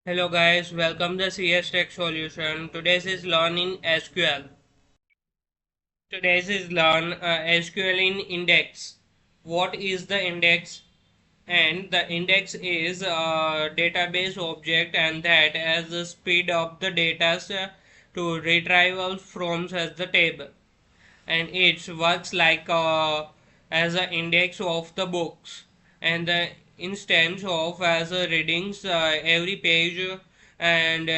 Hello guys, welcome to CS Tech Solution. Today's is learn in SQL. Today's is learn SQL in index. What is the index? And the index is a database object and that as the speed of the data to retrieval from as the table. And it works like as an index of the books and the instance of as a readings every page and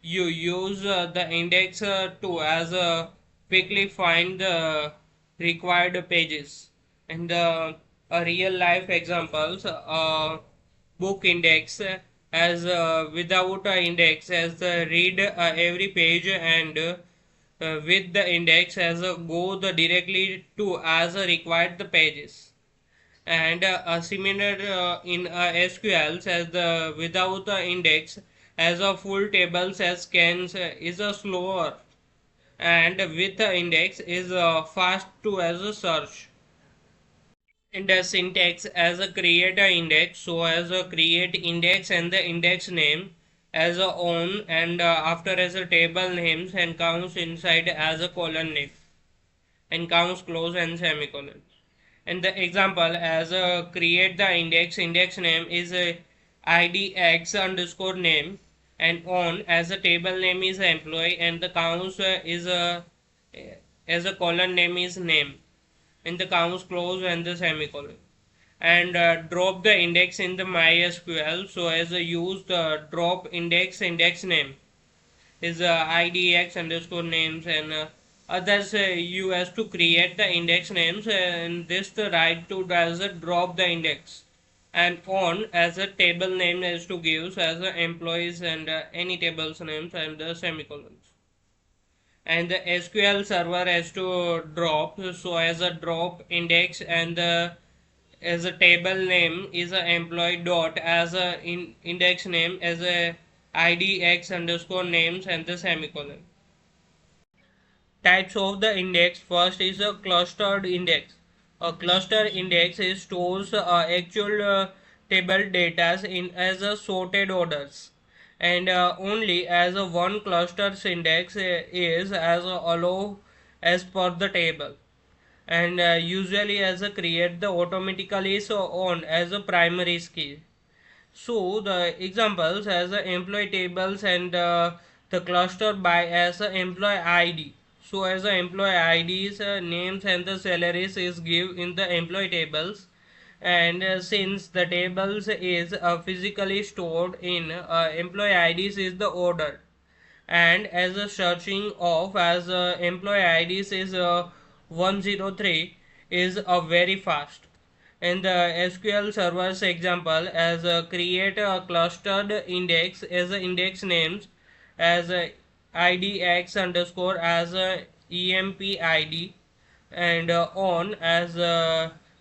you use the index to as a quickly find the required pages and real life examples book index as without a index as the read every page and with the index as a go the directly to as a required the pages and similar in SQL as the without the index as a full tables as scans is a slower and with the index is fast to as a search. In the syntax as a create a index, so as a create index and the index name as a own and after as a table names and counts inside as a colon name and counts close and semicolon. And the example as a create the index name is a idx underscore name and on as a table name is employee and the counts is a as a colon name is name in the counts close and the semicolon and drop the index in the MySQL so as a use the drop index name is idx underscore names and others you has to create the index names and this the right to as a drop the index and on as a table name is to give as a employees and any tables names and the semicolons and the SQL server has to drop so as a drop index and the as a table name is a employee dot as a index name as a idx underscore names and the semicolon. Types of the index. First is a clustered index. A cluster index is stores actual table data in as a sorted orders and only as a one cluster index is as a allow as per the table and usually as a create the automatically so on as a primary key. So the examples as a employee tables and the cluster by as a employee ID. So as a employee IDs names and the salaries is give in the employee tables and since the tables is physically stored in employee IDs is the order and as a searching of as employee IDs is 103 is very fast. In the SQL servers example as create a clustered index as a index names as idx underscore as emp id and on as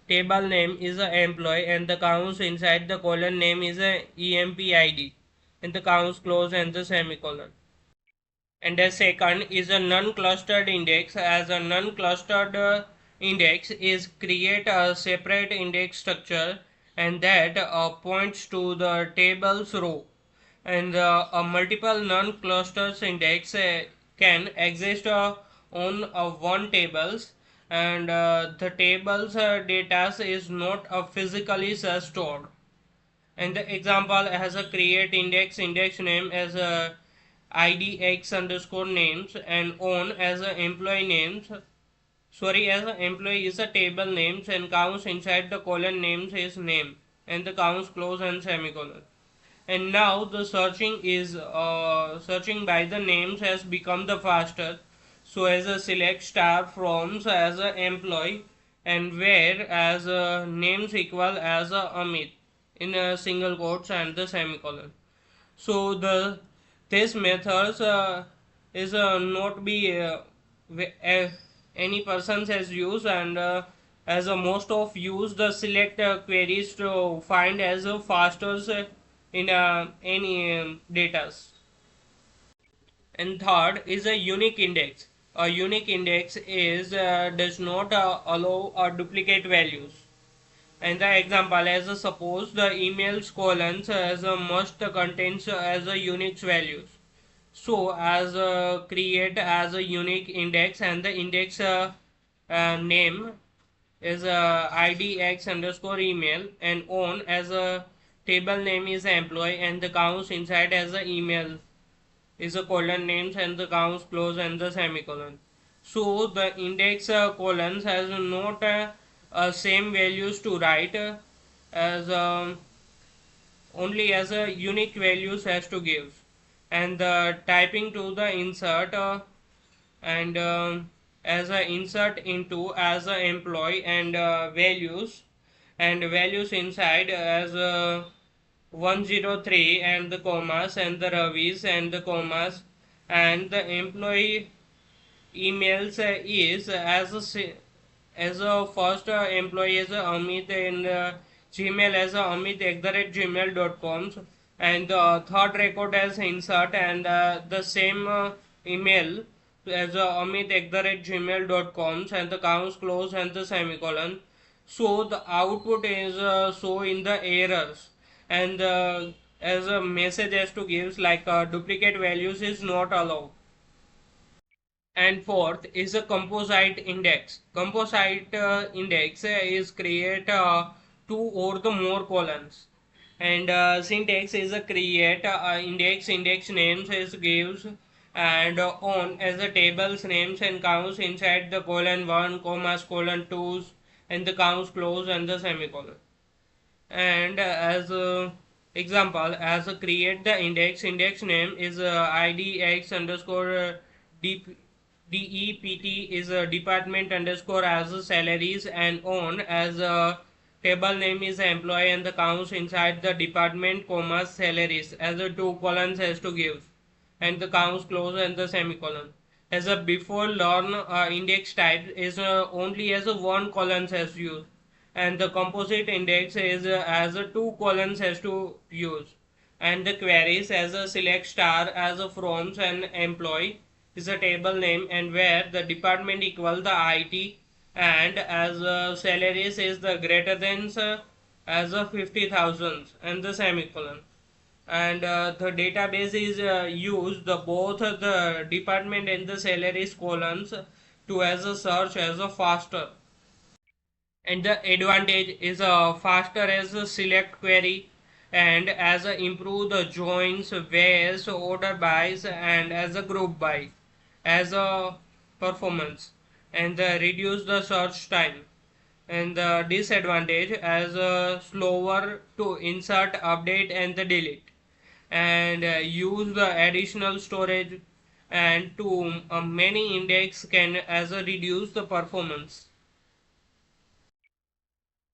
table name is a employee and the counts inside the colon name is a emp id and the counts close and the semicolon. And the second is a non-clustered index as a non-clustered index is create a separate index structure and that points to the tables row and a multiple non-clusters index can exist on one tables and the tables data is not physically stored and the example has a create index name as a idx underscore names and on as a employee names sorry as a employee is a table names and counts inside the colon names is name and the counts close and semicolon and now the searching is searching by the names has become the faster so as a select star from as a employee and where as a names equal as a Amit in a single quotes and the semicolon. So the this methods is not be any persons has used and as a most of use the select queries to find as a fastest in any datas. And third is a unique index. A unique index is does not allow duplicate values And the example, as a suppose the email's colons as a must contains as a unique values. So as a create as a unique index, and the index name is id x underscore email, and on as a table name is employee, and the counts inside as a email is a colon names, and the counts close and the semicolon. So the index colons has not same values to write, as only as a unique values has to give, and the typing to the insert, and as a insert into as a employee, and values inside as 103, and the commas, and the ravis and the commas, and the employee emails is as a first employee as a Amit, in Gmail as a Amit @gmail.com, and the third record as insert, and the same email as a Amit @gmail.com, and the counts close and the semicolon. So the output is so in the errors, and as a message has to gives like duplicate values is not allowed. And fourth is a composite index. Composite index is create two or the more columns, and syntax is a create index names is gives, and on as a tables names and counts inside the colon 1 commas colon 2s, and the counts close and the semicolon. And as a example, as a create the index name is id x underscore dept is a department underscore as a salaries, and on as a table name is employee, and the counts inside the department comma salaries as a two columns has to give, and the counts close and the semicolon. As a before learn index type is only as a one columns has used, and the composite index is as a two columns has to use, and the queries as a select star as a from an employee is a table name, and where the department equal the IT, and as salaries is the greater than as a 50,000 and the semicolon. And the database is used the both the department and the salaries columns to as a search as a faster. And the advantage is a faster as a select query, and as a improve the joins, whereas order buys, and as a group buy as a performance, and reduce the search time. And the disadvantage as a slower to insert update and the delete, and use the additional storage, and to many index can as a reduce the performance.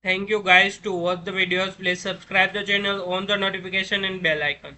Thank you guys to watch the videos. Please subscribe the channel, on the notification and bell icon.